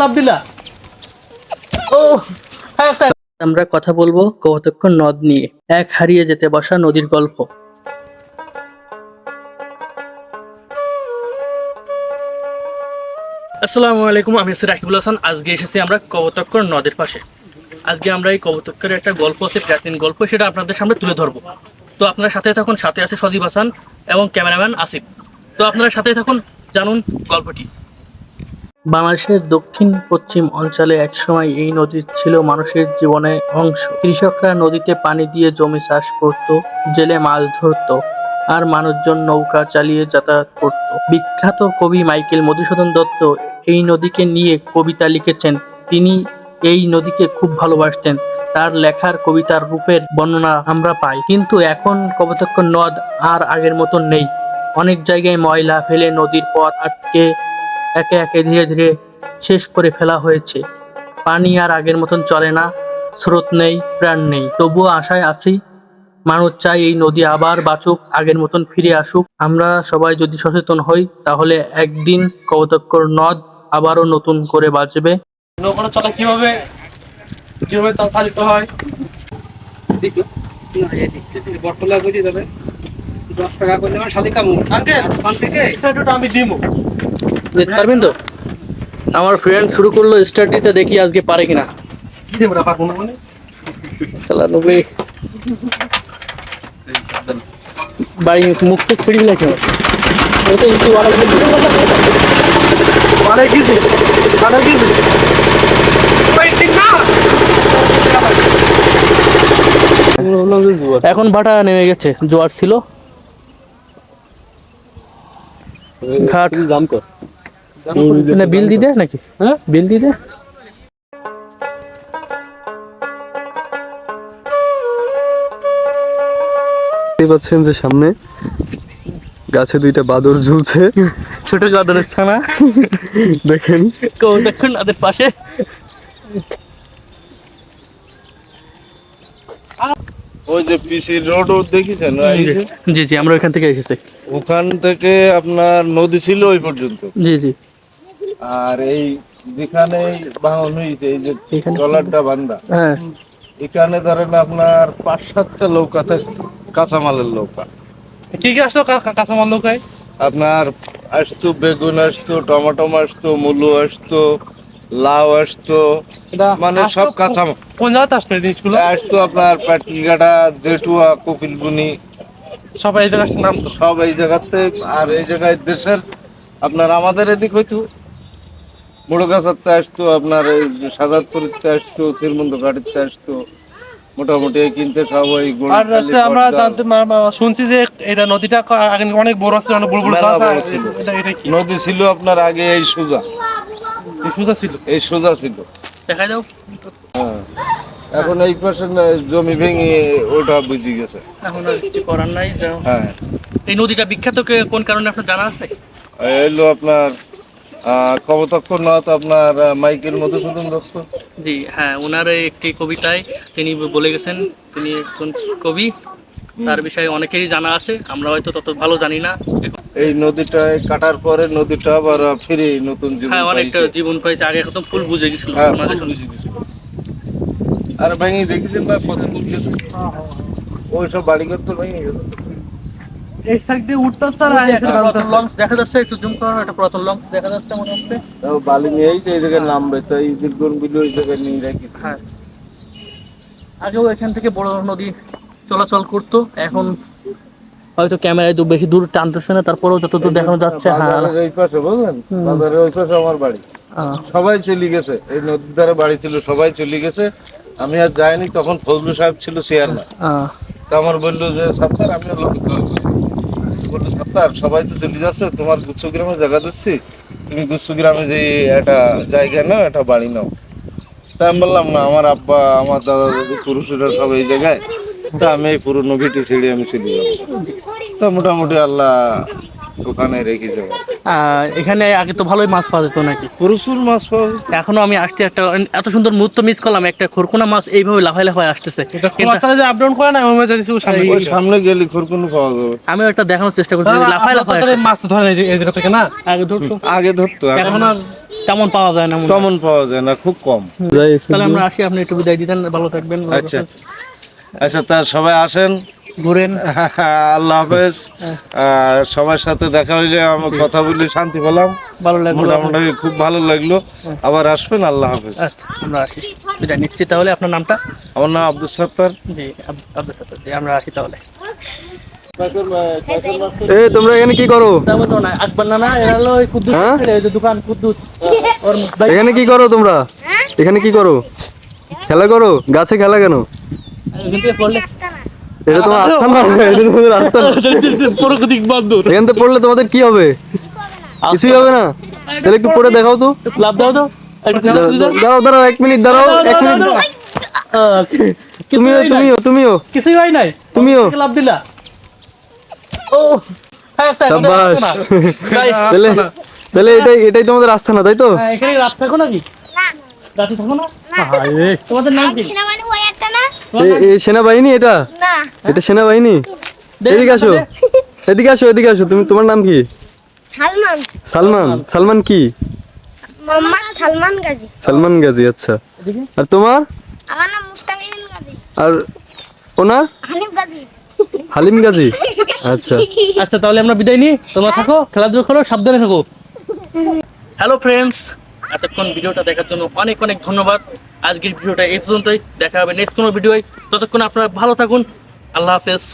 লাভ দিলা? ও হ্যাঁ স্যার। আমরা কথা বলবো কৌতুকক্ষণ নদ নিয়ে, এক হারিয়ে যেতে বসা নদীর গল্প। আসসালামু আলাইকুম, আমি রাকিবুল হাসান। আজকে এসেছি আমরা কৌতুকক্ষণ নদের পাশে। আজকে আমরা এই কৌতুকের একটা গল্প আছে, প্রাচীন গল্প, সেটা আপনাদের সামনে তুলে ধরবো। তো আপনার সাথে থাকুন, সাথে আছে সজীব হাসান এবং ক্যামেরাম্যান আসিফ। তো আপনারা সাথে থাকুন, জানুন গল্পটি। বাংলাদেশের দক্ষিণ পশ্চিম অঞ্চলে একসময় এই নদী ছিল মানুষের জীবনের অংশ। কৃষকরা নদীতে পানি দিয়ে জমি চাষ করত, জেলে মাছ ধরত, আর মানুষজন নৌকা চালিয়ে যাতায়াত করত। বিখ্যাত কবি মাইকেল মধুসূদন দত্ত এই নদীকে নিয়ে কবিতা লিখেছেন। তিনি এই নদীকে খুব ভালোবাসতেন। তার লেখার কবিতার রূপের বর্ণনা আমরা পাই। কিন্তু এখন কপোতাক্ষ নদ আর আগের মতন নেই। অনেক জায়গায় ময়লা ফেলে নদীর পথ আটকে একে একে ধীরে ধীরে শেষ করে ফেলা হয়েছে। পানি আর আগের মতন চলে না, স্রোত নেই, প্রাণ নেই। তবুও আশায় আছি, মানুষ চাই এই নদী আবার বাঁচুক, আগের মতন ফিরে আসুক। আমরা সবাই যদি সচেতন হই, তাহলে একদিন কপোতাক্ষ নদ আবারও নতুন করে বাঁচবে। নৌকাটা চলা কিভাবে কিভাবে চালিত হয়? বটতলা করে যাবে 10 টাকা করলে আমার শালি কামু ওখান থেকে আমি দিব, দিতে পারবেন তো? আমার ফ্রেন্ড শুরু করলো স্টার্টিতে, দেখি আজকে পারে কিনা। কি দেবো না পারবো না মানে খেলা নবে বাড়ি মুখ তো ছিঁড়ি লাগে। ওটা একটু পারে কিছু পারে কিছু এখন ভাটা নেমে গেছে, জোয়ার ছিল ঘাট। দাম তো বিল দিয়ে দেয় নাকি? হ্যাঁ, বিল দিয়ে দেয়। পাচ্ছেন যে সামনে গাছে দুইটা বাদর ঝুলছে, ছোট বাদরের ছানা। দেখেন কৌতুকক্ষণ নদের পাশে। ওই যে পিসি রোড দেখেছেন? জি জি, আমরা ওইখান থেকে এসেছি। ওখান থেকে আপনার নদী ছিল ওই পর্যন্ত। জি জি। আর এই যেখানে বাহন হয়েছে, এই যে ট্রলারটা বান্দা, হ্যাঁ, এখানে ধরেন আপনার 5-7টা নৌকা থাকে, কাঁচামালের নৌকা। কি কি আসতো কাঁচামাল নৌকায়? আপনার আসতো বেগুন, আসতো টমেটো, আসতো মূলো, আসতো লাউ, আসতো, মানে সব কাঁচামাল। কোন জায়গাতে আসতো এই জিনিসগুলো? আসতো আপনার পাটলিঘাটা, জেঠুয়া, কপিলবুনি, সব এই জায়গায় নাম তো। সব এই জায়গাতে। আর এই জায়গায় দেশের আপনার আমাদের এদিক হইতো মুড়গাছাতে আসতো, আপনার এই সাজাদপুরিতে আসতো, শ্রীমন্ত ঘাটিতে আসতো, মোটামুটি কিনতে সব ওই আর রাস্তায় আমরা জানতে শুনছি যে এটা নদীটা আগে অনেক বড় ছিল, অনেক বড় বড় গাছ আছে। এটা কি নদী ছিল আপনার আগে এই সোজা, এই সোজা ছিল? এই সোজা ছিল। দেখা যাও। হ্যাঁ, এখন এই পাশে জমি ভেঙে ওটা বুঝে গেছে। এখন আর কিছু করার নাই। হ্যাঁ, এই নদীটা বিখ্যাত কোন কারণে আপনার জানা আছে? এলো আপনার কপোতাক্ষ নদ, আপনার মাইকেল মধুসূদন দত্ত। জি হ্যাঁ, ওনার একটি কবিতায় তিনি বলে গেছেন, তিনি একজন কবি, তার বিষয়ে অনেকেরই জানা আছে, আমরা হয়তো তত ভালো জানি না। এই নদীটা কাটার পরে নদীটা আবার ফিরে নতুন জীবন, হ্যাঁ, অনেকটা জীবন পাইছে। আগে একদম ফুল বুঝে গেছিল। হ্যাঁ, আর ভেঙে দেখেছেন না কত দূর গেছে, ওই সব বাড়িঘর তো ভেঙে গেছে। এই সাইড দিয়ে উঠতেছে আর লঞ্চ দেখা যাচ্ছে, একটু জুম করো, একটা পুরাতন লঞ্চ দেখা যাচ্ছে মনে হচ্ছে। তাও বালি নিয়ে এসে এই জায়গায় নামবে, তো এই দীর্ঘন বিলো এই জায়গায় নিয়ে রাখি। হ্যাঁ, আগেও এখান থেকে বড় নদী চলাচল করতো, এখন হয়তো ক্যামেরায় তো বেশি দূর টানতেছে না, তারপরেও যতদূর দেখানো যাচ্ছে। হ্যাঁ, বাজারের এই পাশে বুঝলেন, বাজারের ওই পাশে আমার বাড়ি। সবাই চলে গেছে, এই নদীর ধারে বাড়ি ছিল, সবাই চলে গেছে। আমি আর যাইনি, তখন ফজলু সাহেব ছিল চেয়ারম্যান। তো আমার বললো যে সত্তার, আমি লোক বললো সত্তার সবাই তো চলে যাচ্ছে, তোমার গুচ্ছগ্রামে জায়গা দিচ্ছি, তুমি গুচ্ছগ্রামে যে একটা জায়গা নাও, একটা বাড়ি নাও। তা আমি বললাম না, আমার আব্বা আমার দাদা দাদু পুরুষেরা সব এই জায়গায়, তা আমি এই পুরনো ভিটি ছেড়ে আমি চলে যাবো। তা মোটামুটি আল্লাহ ওখানে রেখে যাবো। এখানে আগে তো ভালোই মাছ পাওয়া যেত নাকি? প্রচুর মাছ পাওয়া যেত। এখনো আমি আসছি একটা এত সুন্দর মুহূর্ত মিস করলাম, একটা খরকুনা মাছ এইভাবে লাফায় লাফায় আসতেছে। আপডাউন করে না, ওই মাছ যাইতেছি ওই সামনে। ওই সামনে গেলে খরকুনো পাওয়া যাবে। আমিও একটা দেখানোর চেষ্টা করছি, লাফায় লাফায় আসতেছে। মাছ তো ধরে না এই জায়গা থেকে না। আগে ধরতো, আগে ধরতো, এখন আর তেমন পাওয়া যায় না মনে হয়। তেমন পাওয়া যায় না, খুব কম। যাই তাহলে আমরা আসি, আপনি একটু বিদায় দিতেন, ভালো থাকবেন। আচ্ছা আচ্ছা, তা সবাই আসেন, ঘুরেন। আল্লাহ হাফেজ। সবার সাথে দেখা হইলে আমি কথা বলে শান্তি পেলাম, ভালো লাগলো। মোটামুটি খুব ভালো লাগলো। আবার আসবেন, আল্লাহ হাফেজ। আচ্ছা, আমরা আসি, বিদায় নিচ্ছি তাহলে। আপনার নামটা? আমার নাম আব্দুল সত্তার। জি, আব্দুল সত্তার জি, আমরা আসি তাহলে। এ তোমরা এখানে কি করো? তেমন তো না, আকবর না, না এরা হলো ওই কুদ্দুস হ্যাঁ? ছেলে, ওই যে দোকান কুদ্দুস, ওর ভাই। এখানে কি করো তোমরা? এখানে কি করো? খেলা করো? গাছে খেলা কেন? এখান থেকে পড়লে এটা তোমার আস্থানা, এটা তোমাদের আস্থানা। প্রকৃতিক বান্ধব। এখান থেকে পড়লে তোমাদের কি হবে? কিছুই হবে না। তাহলে একটু পড়ে দেখাও তো। লাভ দাও তো একটু। দাঁড়াও দাঁড়াও, 1 মিনিট দাঁড়াও, 1 মিনিট। তুমিও কিছুই হয় নাই, তুমিও। লাভ দিলা। ও হ্যাঁ, স্যার, শাবাশ। না। তাই, তাহলে তাহলে এটাই তোমাদের আস্থানা, তাই তো? হ্যাঁ, এখানে রাত থাকো নাকি? না রাতে থাকো না? না তোমাদের নাম কি? সিনেমানি ওই একটা না এই সেনাবাহিনী এটা? না এটা সেনাবাহিনী? এদিকে আসো, এদিকে আসো। তোমার নাম কি? সালমান সালমান কি? মোহাম্মদ সালমান গাজী সালমান গাজী, আচ্ছা। আর তোমার? আমার নাম মুস্তাকিম গাজী আর ওনার? হানিফ গাজী হালিম গাজী, আচ্ছা। আচ্ছা, তাহলে আমরা বিদায় নিই। তোমরা থাকো, খেলাধুলা করো, সাবধানে থাকো। হ্যালো ফ্রেন্ডস, এতক্ষণ ভিডিওটা দেখার জন্য অনেক অনেক ধন্যবাদ। আজকের ভিডিওটা এই পর্যন্তই, দেখা হবে নেক্সট কোনো ভিডিওয়। ততক্ষণ আপনারা ভালো থাকুন, আল্লাহ হাফেজ।